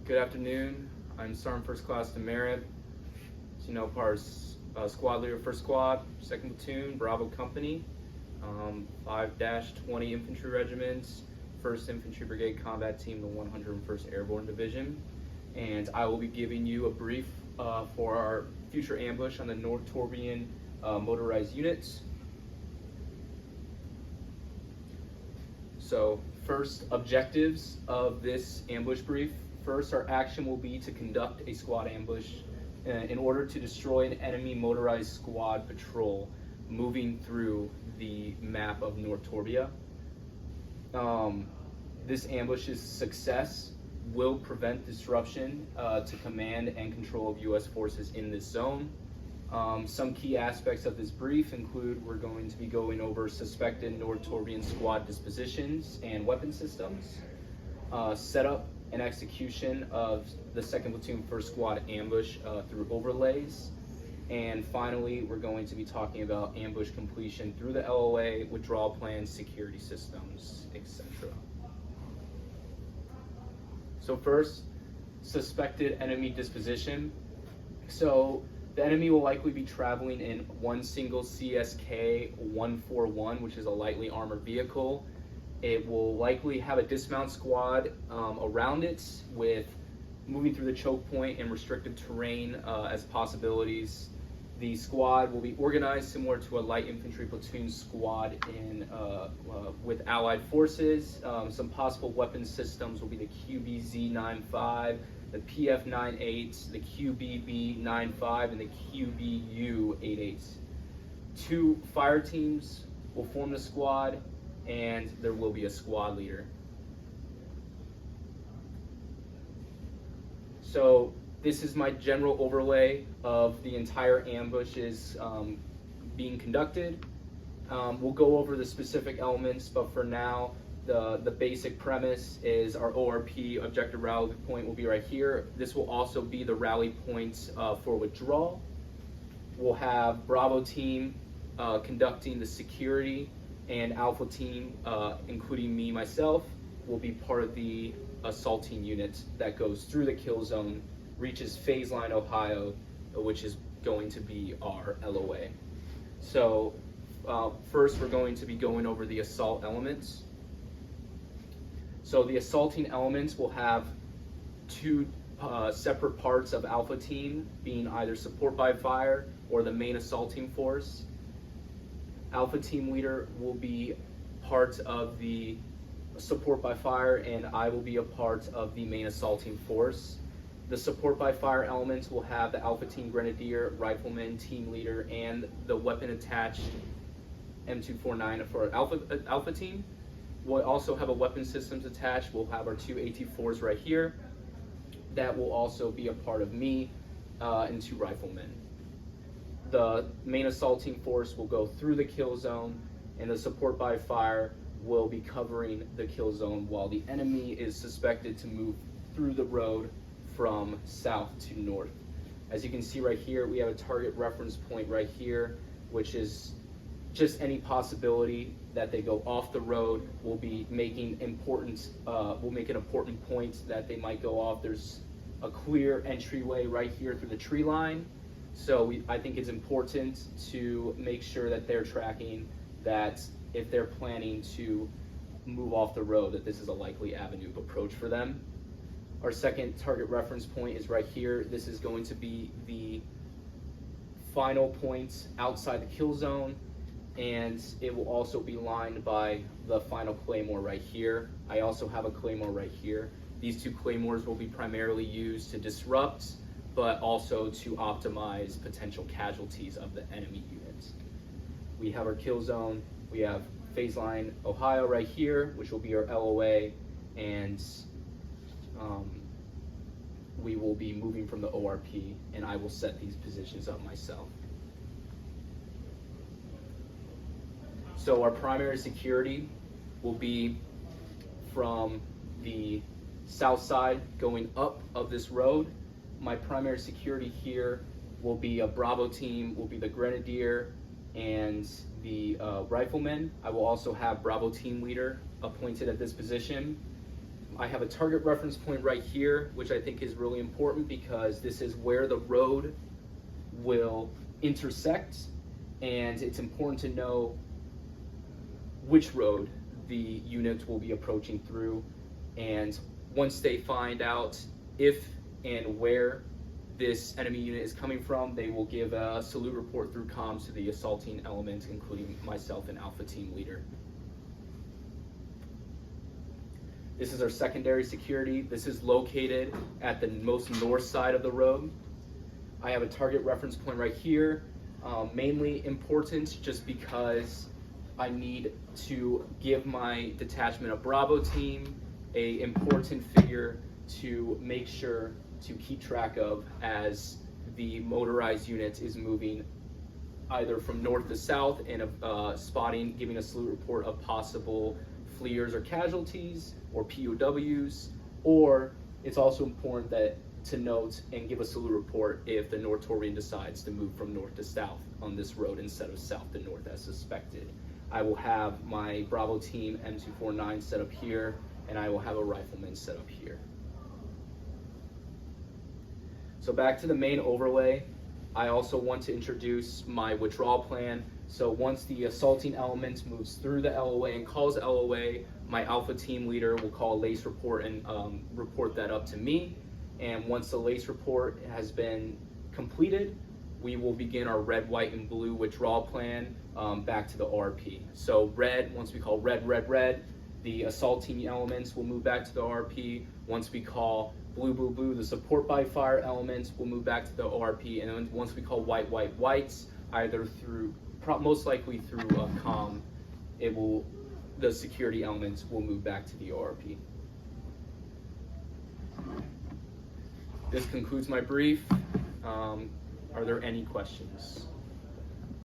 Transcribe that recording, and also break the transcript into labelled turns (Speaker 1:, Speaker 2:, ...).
Speaker 1: Good afternoon. I'm Sergeant First Class Demerit. As you know, part squad leader, first squad, second platoon, Bravo Company, 5-20 Infantry Regiment, 1st Infantry Brigade Combat Team, the 101st Airborne Division. And I will be giving you a brief for our future ambush on the North Torbian motorized units. So, first, objectives of this ambush brief. First, our action will be to conduct a squad ambush in order to destroy an enemy motorized squad patrol moving through the map of North Torbia. This ambush's success will prevent disruption to command and control of U.S. forces in this zone. Some key aspects of this brief include we're going to be going over suspected North Torbian squad dispositions and weapon systems, setup and execution of the 2nd Platoon 1st Squad ambush through overlays, and finally we're going to be talking about ambush completion through the LOA, withdrawal plans, security systems, etc. So first, suspected enemy disposition. So the enemy will likely be traveling in one single CSK 141, which is a lightly armored vehicle. It will likely have a dismount squad around it, with moving through the choke point and restricted terrain as possibilities. The squad will be organized similar to a light infantry platoon squad with allied forces. Some possible weapon systems will be the QBZ-95, the PF-98, the QBB-95, and the QBU-88. 2 fire teams will form the squad, and there will be a squad leader. So this is my general overlay of the entire ambushes being conducted. We'll go over the specific elements, but for now, the basic premise is our ORP, objective rally point, will be right here. This will also be the rally points for withdrawal. We'll have Bravo team conducting the security, and Alpha team, including me, myself, will be part of the assaulting unit that goes through the kill zone, reaches phase line Ohio, which is going to be our LOA. So first we're going to be going over the assault elements. So the assaulting elements will have 2 separate parts of Alpha team, being either support by fire or the main assaulting force. Alpha team leader will be part of the support by fire, and I will be a part of the main assaulting force. The support by fire elements will have the Alpha team grenadier, rifleman, team leader, and the weapon attached M249 for Alpha team. We'll also have a weapon systems attached. We'll have our 2 AT4s right here. That will also be a part of me and 2 riflemen. The main assaulting force will go through the kill zone, and the support by fire will be covering the kill zone while the enemy is suspected to move through the road from south to north. As you can see right here, we have a target reference point right here, which is just any possibility that they go off the road. We'll be making we'll make an important point that they might go off. There's a clear entryway right here through the tree line. So I think it's important to make sure that they're tracking that if they're planning to move off the road, that this is a likely avenue of approach for them. Our second target reference point is right here. This is going to be the final point outside the kill zone, and it will also be lined by the final claymore right here. I also have a claymore right here. These 2 claymores will be primarily used to disrupt, but also to optimize potential casualties of the enemy units. We have our kill zone. We have phase line Ohio right here, which will be our LOA, and we will be moving from the ORP, and I will set these positions up myself. So our primary security will be from the south side going up of this road. My primary security here will be a Bravo team, will be the grenadier and the riflemen. I will also have Bravo team leader appointed at this position. I have a target reference point right here, which I think is really important because this is where the road will intersect, and it's important to know which road the units will be approaching through. And once they find out if and where this enemy unit is coming from, they will give a salute report through comms to the assaulting element, including myself and Alpha Team Leader. This is our secondary security. This is located at the most north side of the road. I have a target reference point right here, mainly important just because I need to give my detachment of Bravo team a important figure to make sure to keep track of as the motorized unit is moving either from north to south and spotting, giving a salute report of possible fleers or casualties or POWs, or it's also important to note and give a salute report if the Nortorian decides to move from north to south on this road instead of south to north as suspected. I will have my Bravo team M249 set up here, and I will have a rifleman set up here. So back to the main overlay, I also want to introduce my withdrawal plan. So once the assaulting element moves through the LOA and calls LOA, my Alpha Team Leader will call a LACE report and report that up to me. And once the LACE report has been completed, we will begin our red, white, and blue withdrawal plan back to the ORP. So red, once we call red, red, red, the assaulting elements will move back to the ORP. Once we call blue, blue, blue, the support by fire elements will move back to the ORP. And then once we call white, white, whites, either through, most likely through comm, the security elements will move back to the ORP. This concludes my brief. Are there any questions?